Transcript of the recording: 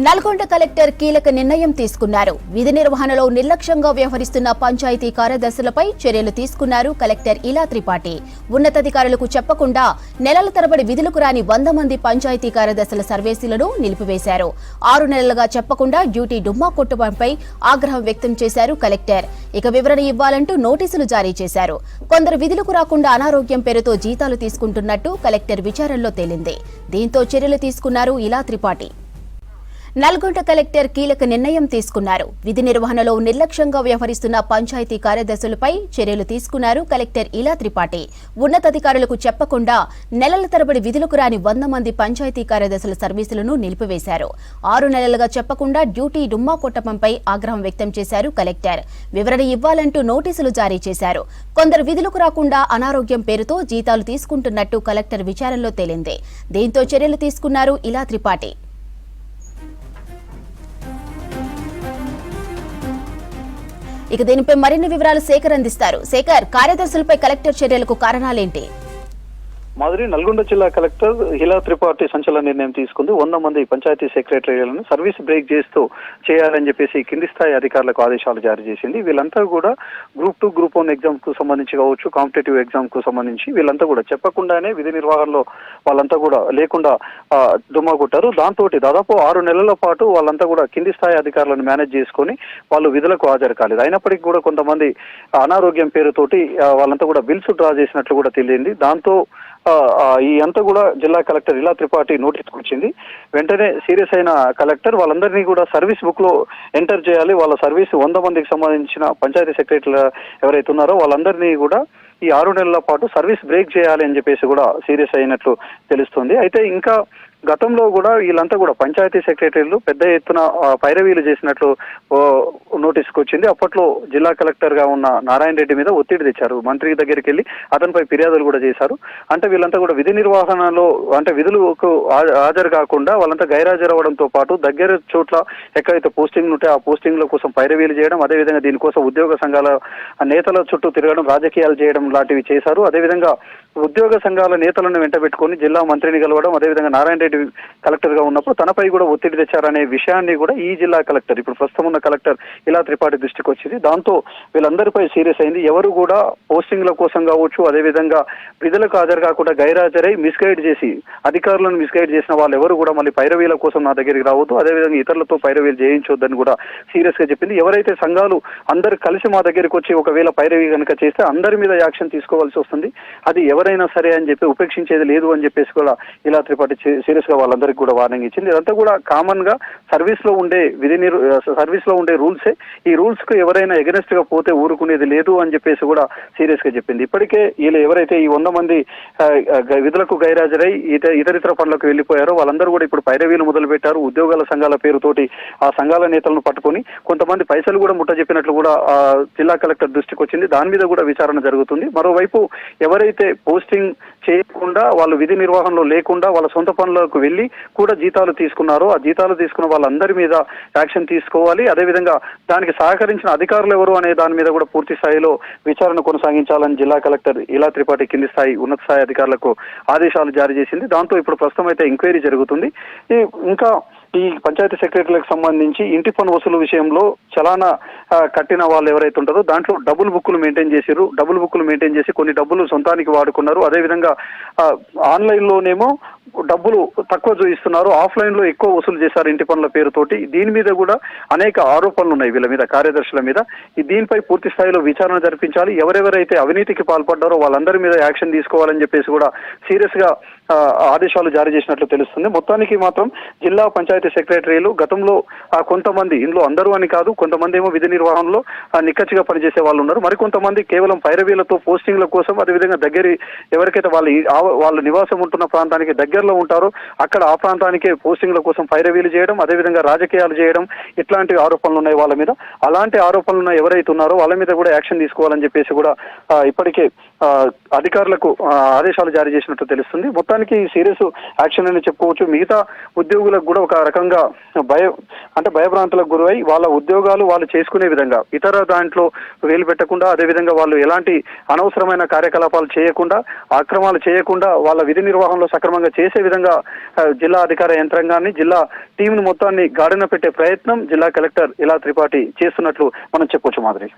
Nalgonda collector కీలక నిర్ణయం తీసుకున్నారు. విధి నిర్వహణలో నిర్లక్ష్యంగా వ్యవహరిస్తున్న పంచాయతీ కార్యదర్శులపై చర్యలు తీసుకున్నారు కలెక్టర్ ఇలా త్రిపాఠి. ఉన్నతాధికారులకు చెప్పకుండా నెలల తరబడి విధులకు రాని 100 మంది పంచాయతీ కార్యదర్శుల సర్వీసులను నిలిపివేశారు. 6 నెలలుగా చెప్పకుండా డ్యూటీ డుమ్మా కొట్టడంపై ఆగ్రహం వ్యక్తం చేశారు కలెక్టర్. ఇక వివరణ ఇవ్వాలంటూ నోటీసులు జారీ చేశారు. కొందరు విధులకు రాకుండా అనారోగ్యం పేరుతో జీతాలు తీసుకుంటున్నట్టు కలెక్టర్ విచారణలో తేలింది. దీంతో చర్యలు తీసుకున్నారు ఇలా త్రిపాఠి. నల్గొండ కలెక్టర్ కీలక నిర్ణయం తీసుకున్నారు. విధి నిర్వహణలో నిర్లక్ష్యంగా వ్యవహరిస్తున్న పంచాయతీ కార్యదర్శులపై చర్యలు తీసుకున్నారు కలెక్టర్ ఇలా త్రిపాఠి. ఉన్నతాధికారులకు చెప్పకుండా నెలల తరబడి విధులకు రాని 100 మంది పంచాయతీ కార్యదర్శుల సర్వీసులను నిలిపివేశారు. 6 నెలలుగా చెప్పకుండా డ్యూటీ డుమ్మా కొట్టడంపై ఆగ్రహం వ్యక్తం చేశారు కలెక్టర్. వివరణ ఇవ్వాలంటూ నోటీసులు జారీ చేశారు. కొందరు విధులకు రాకుండా అనారోగ్యం పేరుతో జీతాలు తీసుకుంటున్నట్టు కలెక్టర్ విచారణలో తేలింది. దీంతో చర్యలు తీసుకున్నారు ఇలా త్రిపాఠి. ఇక దీనిపై మరిన్ని వివరాలు శేఖర్ అందిస్తారు. శేఖర్, కార్యదర్శులపై కలెక్టర్ చర్యలకు కారణాలేంటి? మాదిరి నల్గొండ జిల్లా కలెక్టర్ ఇలా త్రిపాఠి సంచలన నిర్ణయం తీసుకుంది. 100 మంది పంచాయతీ సెక్రటరీలను సర్వీస్ బ్రేక్ చేస్తూ చేయాలని చెప్పేసి కింది స్థాయి అధికారులకు ఆదేశాలు జారీ చేసింది. వీళ్ళంతా కూడా గ్రూప్ 2, గ్రూప్ 1 ఎగ్జామ్ కు సంబంధించి కావచ్చు, కాంపిటేటివ్ ఎగ్జామ్ కు సంబంధించి వీళ్ళంతా కూడా చెప్పకుండానే విధి నిర్వహణలో వాళ్ళంతా కూడా లేకుండా దుమ్మా కొట్టారు. దాంతో దాదాపు 6 నెలల పాటు వాళ్ళంతా కూడా కింది స్థాయి అధికారులను మేనేజ్ చేసుకుని వాళ్ళు విధులకు హాజరు కాలేదు. అయినప్పటికీ కూడా కొంతమంది అనారోగ్యం పేరుతోటి వాళ్ళంతా కూడా బిల్స్ డ్రా చేసినట్లు కూడా తెలియంది. దాంతో ఈ అంతా కూడా జిల్లా కలెక్టర్ ఇలా త్రిపాఠి నోటీస్ వచ్చింది. వెంటనే సీరియస్ అయిన కలెక్టర్ వాళ్ళందరినీ కూడా సర్వీస్ బుక్ లో ఎంటర్ చేయాలి. వాళ్ళ సర్వీస్ 100 మందికి సంబంధించిన పంచాయతీ సెక్రటరీలు ఎవరైతే ఉన్నారో వాళ్ళందరినీ కూడా ఈ 6 నెలల పాటు సర్వీస్ బ్రేక్ చేయాలి అని చెప్పేసి కూడా సీరియస్ అయినట్లు తెలుస్తుంది. అయితే ఇంకా గతంలో కూడా వీళ్ళంతా కూడా పంచాయతీ సెక్రటరీలు పెద్ద ఎత్తున పైరవీలు చేసినట్లు నోటీస్కి వచ్చింది. అప్పట్లో జిల్లా కలెక్టర్ గా ఉన్న నారాయణ రెడ్డి మీద ఒత్తిడి తెచ్చారు. మంత్రి దగ్గరికి వెళ్ళి అతనిపై ఫిర్యాదులు కూడా చేశారు. అంటే వీళ్ళంతా కూడా విధి నిర్వహణలో అంటే విధులకు హాజరు కాకుండా వాళ్ళంతా గైరాజరవడంతో పాటు దగ్గర చోట్ల ఎక్కడైతే పోస్టింగ్లు ఉంటే ఆ పోస్టింగ్ల కోసం పైరవీలు చేయడం, అదేవిధంగా దీనికోసం ఉద్యోగ సంఘాల నేతల చుట్టూ తిరగడం, రాజకీయాలు చేయడం లాంటివి చేశారు. అదేవిధంగా ఉద్యోగ సంఘాల నేతలను వెంటబెట్టుకుని జిల్లా మంత్రిని కలవడం, అదేవిధంగా నారాయణ రెడ్డి కలెక్టర్ గా ఉన్నప్పుడు తనపై కూడా ఒత్తిడి తెచ్చారనే విషయాన్ని కూడా ఈ జిల్లా కలెక్టర్, ఇప్పుడు ప్రస్తుతం ఉన్న కలెక్టర్ ఇలా త్రిపాఠి దృష్టికి వచ్చింది. దాంతో వీళ్ళందరిపై సీరియస్ అయింది. ఎవరు కూడా పోస్టింగ్ల కోసం కావచ్చు, అదేవిధంగా విధులకు హాజరు కాకుండా గైరాజరై మిస్గైడ్ చేసి అధికారులను మిస్గైడ్ చేసిన వాళ్ళు ఎవరు కూడా మళ్ళీ పైరవీల కోసం నా దగ్గరికి రావద్దు, అదేవిధంగా ఇతరులతో పైరవీలు చేయించొద్దని కూడా సీరియస్ గా చెప్పింది. ఎవరైతే సంఘాలు అందరు కలిసి మా దగ్గరికి వచ్చి ఒకవేళ పైరవీ కనుక చేస్తే అందరి మీద యాక్షన్ తీసుకోవాల్సి వస్తుంది, అది ఎవరైనా సరే అని చెప్పి ఉపేక్షించేది లేదు అని చెప్పేసి కూడా ఇలా త్రిపాఠి సీరియస్ గా వాళ్ళందరికీ కూడా వార్నింగ్ ఇచ్చింది. ఇదంతా కూడా కామన్ గా సర్వీస్ లో ఉండే రూల్సే. ఈ రూల్స్ కు ఎవరైనా ఎగనెస్ట్ గా పోతే ఊరుకునేది లేదు అని చెప్పేసి కూడా సీరియస్ గా చెప్పింది. ఇప్పటికే వీళ్ళు ఎవరైతే ఈ 100 మంది విధులకు గైరాజరై ఇతరితర పనులకు వెళ్లిపోయారో వాళ్ళందరూ కూడా ఇప్పుడు పైరవీలు మొదలు పెట్టారు. ఉద్యోగాల సంఘాల పేరుతోటి ఆ సంఘాల నేతలను పట్టుకొని కొంతమంది పైసలు కూడా ముట్ట చెప్పినట్లు కూడా జిల్లా కలెక్టర్ దృష్టికి వచ్చింది. దాని మీద కూడా విచారణ జరుగుతుంది. మరోవైపు ఎవరైతే పోస్టింగ్ చేయకుండా వాళ్ళు విధి నిర్వహణలో లేకుండా వాళ్ళ సొంత పనులకు వెళ్లి కూడా జీతాలు తీసుకున్నారో ఆ జీతాలు తీసుకున్న వాళ్ళందరి మీద యాక్షన్ తీసుకోవాలి. అదేవిధంగా దానికి సహకరించిన అధికారులు ఎవరు అనే దాని మీద కూడా పూర్తి స్థాయిలో విచారణ కొనసాగించాలని జిల్లా కలెక్టర్ ఇలా త్రిపాఠి కింది స్థాయి ఉన్నత స్థాయి అధికారులకు ఆదేశాలు జారీ చేసింది. దాంతో ఇప్పుడు ప్రస్తుతం అయితే ఎంక్వైరీ జరుగుతుంది. ఇంకా ఈ పంచాయతీ సెక్రటరీలకు సంబంధించి ఇంటి పన్ను వసూలు విషయంలో చలానా కట్టిన వాళ్ళు ఎవరైతే ఉంటారో దాంట్లో డబుల్ బుక్కులు మెయింటైన్ చేసి కొన్ని డబ్బులు సొంతానికి వాడుకున్నారు. అదేవిధంగా ఆన్లైన్ లోనేమో డబ్బులు తక్కువ చూపిస్తున్నారు, ఆఫ్లైన్ లో ఎక్కువ వసూలు చేశారు ఇంటి పనుల పేరుతోటి. దీని మీద కూడా అనేక ఆరోపణలు ఉన్నాయి వీళ్ళ మీద, కార్యదర్శుల మీద. దీనిపై పూర్తి స్థాయిలో విచారణ జరిపించాలి. ఎవరెవరైతే అవినీతికి పాల్పడ్డారో వాళ్ళందరి మీద యాక్షన్ తీసుకోవాలని చెప్పేసి కూడా సీరియస్ గా ఆదేశాలు జారీ చేసినట్లు తెలుస్తుంది. మొత్తానికి మాత్రం జిల్లా పంచాయతీ సెక్రటరీలు గతంలో కొంతమంది, ఇందులో అందరూ అని కాదు, కొంతమంది ఏమో విధి నిర్వహణలో నిక్కచ్చిగా పనిచేసే వాళ్ళు ఉన్నారు, మరికొంతమంది కేవలం పైరవీలతో పోస్టింగ్ల కోసం, అదేవిధంగా ఎవరికైతే వాళ్ళు నివాసం ఉంటున్న ప్రాంతానికి దగ్గరలో ఉంటారో అక్కడ ఆ ప్రాంతానికే పోస్టింగ్ల కోసం పైరవీలు చేయడం, అదేవిధంగా రాజకీయాలు చేయడం, ఇట్లాంటి ఆరోపణలు ఉన్నాయి వాళ్ళ మీద. అలాంటి ఆరోపణలు ఎవరైతే ఉన్నారో వాళ్ళ మీద కూడా యాక్షన్ తీసుకోవాలని చెప్పేసి కూడా ఇప్పటికే అధికారులకు ఆదేశాలు జారీ చేసినట్టు తెలుస్తుంది. మొత్తానికి మొత్తానికి సీరియస్ యాక్షన్ అని చెప్పుకోవచ్చు. మిగతా ఉద్యోగులకు కూడా ఒక రకంగా భయభ్రాంతులకు గురై వాళ్ళ ఉద్యోగాలు వాళ్ళు చేసుకునే విధంగా ఇతర దాంట్లో వేలు పెట్టకుండా, అదేవిధంగా వాళ్ళు ఎలాంటి అనవసరమైన కార్యకలాపాలు చేయకుండా, అక్రమాలు చేయకుండా వాళ్ళ విధి నిర్వహణలో సక్రమంగా చేసే విధంగా జిల్లా అధికార యంత్రాంగాన్ని, జిల్లా టీంను మొత్తాన్ని గాడిన పెట్టే ప్రయత్నం జిల్లా కలెక్టర్ ఇలా త్రిపాఠి చేస్తున్నట్లు మనం చెప్పొచ్చు మాదిరి.